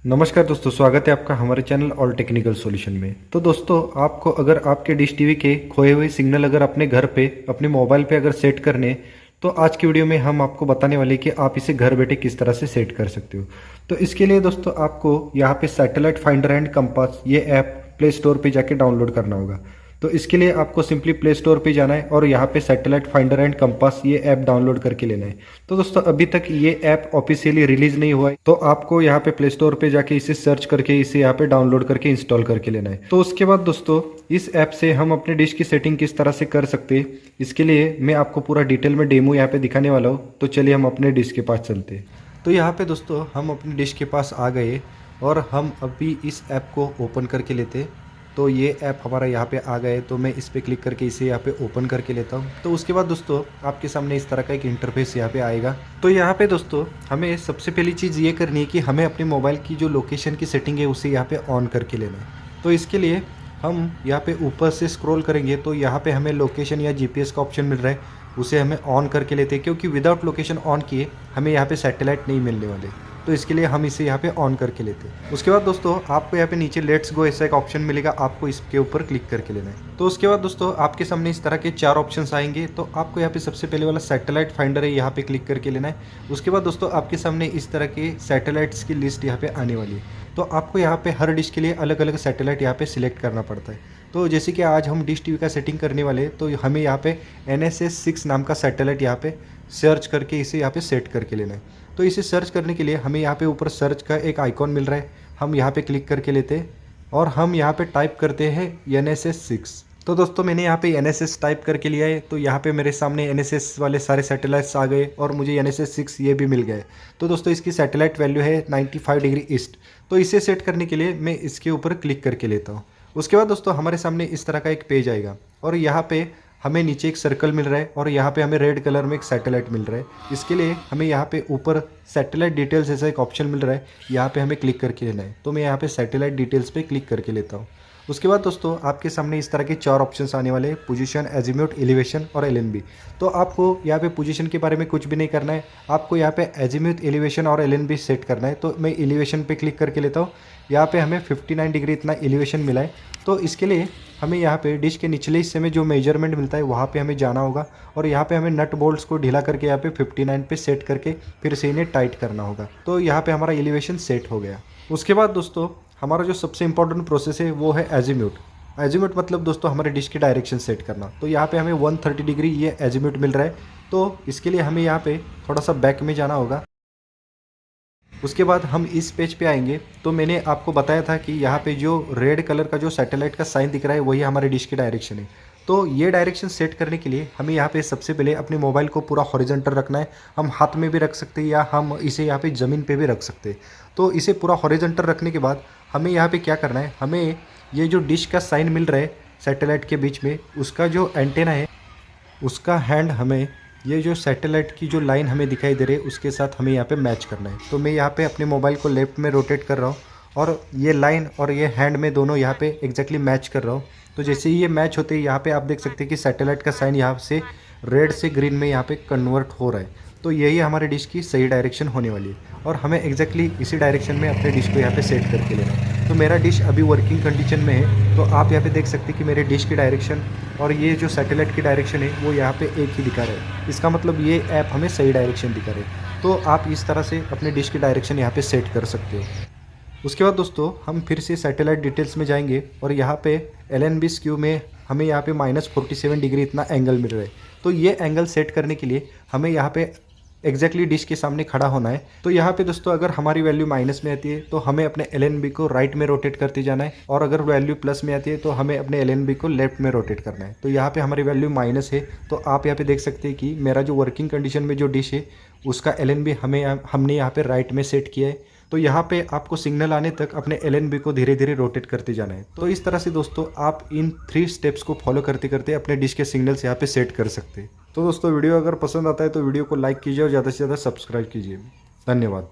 नमस्कार दोस्तों, स्वागत है आपका हमारे चैनल ऑल टेक्निकल सॉल्यूशन में। तो दोस्तों, आपको अगर आपके डिश टीवी के खोए हुए सिग्नल अगर अपने घर पे अपने मोबाइल पे अगर सेट करने, तो आज की वीडियो में हम आपको बताने वाले हैं कि आप इसे घर बैठे किस तरह से सेट कर सकते हो। तो इसके लिए दोस्तों आपको यहाँ पे सैटेलाइट फाइंडर एंड कंपास ये ऐप प्ले स्टोर पर जाके डाउनलोड करना होगा। तो इसके लिए आपको सिंपली प्ले स्टोर पे जाना है और यहाँ पे सैटेलाइट फाइंडर एंड कंपास ये ऐप डाउनलोड करके लेना है। तो दोस्तों, अभी तक ये ऐप ऑफिशियली रिलीज नहीं हुआ है, तो आपको यहाँ पे प्ले स्टोर पे जाके इसे सर्च करके इसे यहाँ पे डाउनलोड करके इंस्टॉल करके लेना है। तो उसके बाद दोस्तों, इस ऐप से हम अपने डिश की सेटिंग किस तरह से कर सकते हैं, इसके लिए मैं आपको पूरा डिटेल में डेमो यहाँ पे दिखाने वाला हूँ। तो चलिए हम अपने डिश के पास चलते हैं। तो यहाँ पे दोस्तों, हम अपनी डिश के पास आ गए और हम अभी इस ऐप को ओपन करके लेते हैं। तो ये ऐप हमारा यहाँ पे आ गया है, तो मैं इस पर क्लिक करके इसे यहाँ पे ओपन करके लेता हूँ। तो उसके बाद दोस्तों, आपके सामने इस तरह का एक इंटरफेस यहाँ पे आएगा। तो यहाँ पे दोस्तों, हमें सबसे पहली चीज़ ये करनी है कि हमें अपने मोबाइल की जो लोकेशन की सेटिंग है उसे यहाँ पे ऑन करके लेना है। तो इसके लिए हम यहाँ पे ऊपर से स्क्रॉल करेंगे तो यहाँ पे हमें लोकेशन या जीपीएस का ऑप्शन मिल रहा है, उसे हमें ऑन करके लेते हैं, क्योंकि विदाउट लोकेशन ऑन किए हमें यहाँ पे सैटेलाइट नहीं मिलने वाले। तो इसके लिए हम इसे यहाँ पे ऑन करके लेते हैं। उसके बाद दोस्तों, आपको यहाँ पे नीचे लेट्स गो ऐसा एक ऑप्शन मिलेगा, आपको इसके ऊपर क्लिक करके लेना है। तो उसके बाद दोस्तों, आपके सामने इस तरह के 4 ऑप्शंस आएंगे। तो आपको यहाँ पे सबसे पहले वाला सैटेलाइट फाइंडर है, यहाँ पे क्लिक करके लेना है। उसके बाद दोस्तों, आपके सामने इस तरह के सैटेलाइट्स की लिस्ट यहाँ पे आने वाली है। तो आपको यहाँ पे हर डिश के लिए अलग अलग सैटेलाइट यहाँ पे सिलेक्ट करना पड़ता है। तो जैसे कि आज हम डिश टीवी का सेटिंग करने वाले हैं, तो हमें यहाँ पे NSS 6 नाम का सैटेलाइट यहाँ पे सर्च करके इसे यहाँ पे सेट करके लेना है। तो इसे सर्च करने के लिए हमें यहाँ पे ऊपर सर्च का एक आइकॉन मिल रहा है, हम यहाँ पे क्लिक करके लेते हैं और हम यहाँ पे टाइप करते हैं NSS 6। तो दोस्तों, मैंने यहाँ पे NSS टाइप करके लिया है। तो यहाँ पे मेरे सामने NSS वाले सारे सैटेलाइट्स आ गए और मुझे NSS 6 ये भी मिल गए। तो दोस्तों, इसकी सैटेलाइट वैल्यू है 95 डिग्री ईस्ट। तो इसे सेट करने के लिए मैं इसके ऊपर क्लिक करके लेता हूँ। उसके बाद दोस्तों, हमारे सामने इस तरह का एक पेज आएगा और यहाँ पे हमें नीचे एक सर्कल मिल रहा है और यहाँ पे हमें रेड कलर में एक सैटेलाइट मिल रहा है। इसके लिए हमें यहाँ पे ऊपर सैटेलाइट डिटेल्स ऐसा एक ऑप्शन मिल रहा है, यहाँ पे हमें क्लिक करके लेना है। तो मैं यहाँ पे सैटेलाइट डिटेल्स पे क्लिक करके लेता हूँ। उसके बाद दोस्तों, आपके सामने इस तरह के 4 ऑप्शंस आने वाले हैं, पोजीशन, एजीम्यूट, एलिवेशन और LNB। तो आपको यहाँ पे पोजीशन के बारे में कुछ भी नहीं करना है, आपको यहाँ पे एजीम्यूट, एलिवेशन और LNB सेट करना है। तो मैं एलिवेशन पे क्लिक करके लेता हूँ। यहाँ पे हमें 59 डिग्री इतना एलिवेशन मिला है। तो इसके लिए हमें यहाँ पे डिश के निचले हिस्से में जो मेजरमेंट मिलता है वहाँ पे हमें जाना होगा और यहाँ पे हमें नट बोल्ट्स को ढीला करके यहाँ पे 59 पे सेट करके फिर से इन्हें टाइट करना होगा। तो यहाँ पे हमारा एलिवेशन सेट हो गया। उसके बाद दोस्तों, हमारा जो सबसे इंपॉर्टेंट प्रोसेस है वो है एजीम्यूट। एजीम्यूट मतलब दोस्तों हमारे डिश की डायरेक्शन सेट करना। तो यहाँ पे हमें 130 डिग्री ये एजीम्यूट मिल रहा है। तो इसके लिए हमें यहाँ पे थोड़ा सा बैक में जाना होगा। उसके बाद हम इस पेज पे आएंगे। तो मैंने आपको बताया था कि यहाँ पे जो रेड कलर का जो सैटेलाइट का साइन दिख रहा है वही हमारे डिश की डायरेक्शन है। तो ये डायरेक्शन सेट करने के लिए हमें यहाँ पे सबसे पहले अपने मोबाइल को पूरा हॉरिजॉन्टल रखना है। हम हाथ में भी रख सकते हैं या हम इसे यहाँ पे ज़मीन पे भी रख सकते हैं। तो इसे पूरा हॉरिजॉन्टल रखने के बाद हमें यहाँ पे क्या करना है, हमें ये जो डिश का साइन मिल रहा है सैटेलाइट के बीच में, उसका जो एंटेना है उसका हैंड हमें ये जो सैटेलाइट की जो लाइन हमें दिखाई दे रही है उसके साथ हमें यहाँ पे मैच करना है। तो मैं यहाँ पे अपने मोबाइल को लेफ्ट में रोटेट कर रहा हूँ और ये लाइन और ये हैंड में दोनों यहाँ पे एग्जैक्टली मैच कर रहा हूँ। तो जैसे ही ये मैच होते हैं, यहाँ पे आप देख सकते हैं कि सैटेलाइट का साइन यहाँ से रेड से ग्रीन में यहाँ पे कन्वर्ट हो रहा है। तो यही हमारे डिश की सही डायरेक्शन होने वाली है और हमें एग्जैक्टली इसी डायरेक्शन में अपने डिश को यहाँ पे सेट करके लेना है। तो मेरा डिश अभी वर्किंग कंडीशन में है। तो आप यहाँ पे देख सकते हैं कि मेरे डिश की डायरेक्शन और ये जो सैटेलाइट की डायरेक्शन है वो यहाँ पे एक ही दिखा रहा है। इसका मतलब ये ऐप हमें सही डायरेक्शन दिखा रहा है। तो आप इस तरह से अपने डिश की डायरेक्शन यहाँ पे सेट कर सकते हो। उसके बाद दोस्तों, हम फिर से सैटेलाइट डिटेल्स में जाएंगे और यहाँ पे LNB स्क्यू में हमें यहाँ पे -47 डिग्री इतना एंगल मिल रहा है। तो ये एंगल सेट करने के लिए हमें यहाँ पे एग्जैक्टली डिश के सामने खड़ा होना है। तो यहाँ पे दोस्तों, अगर हमारी वैल्यू माइनस में आती है तो हमें अपने LNB को राइट में रोटेट करते जाना है और अगर वैल्यू प्लस में आती है तो हमें अपने LNB को लेफ्ट में रोटेट करना है। तो यहाँ पे हमारी वैल्यू माइनस है। तो आप यहाँ पे देख सकते हैं कि मेरा जो वर्किंग कंडीशन में जो डिश है उसका LNB हमने यहाँ पे राइट में सेट किया है। तो यहाँ पे आपको सिग्नल आने तक अपने LNB को धीरे धीरे रोटेट करते जाना है। तो इस तरह से दोस्तों, आप इन 3 स्टेप्स को फॉलो करते करते अपने डिश के सिग्नल्स यहाँ पे सेट कर सकते हैं। तो दोस्तों, वीडियो अगर पसंद आता है तो वीडियो को लाइक कीजिए और ज़्यादा से ज़्यादा सब्सक्राइब कीजिए। धन्यवाद।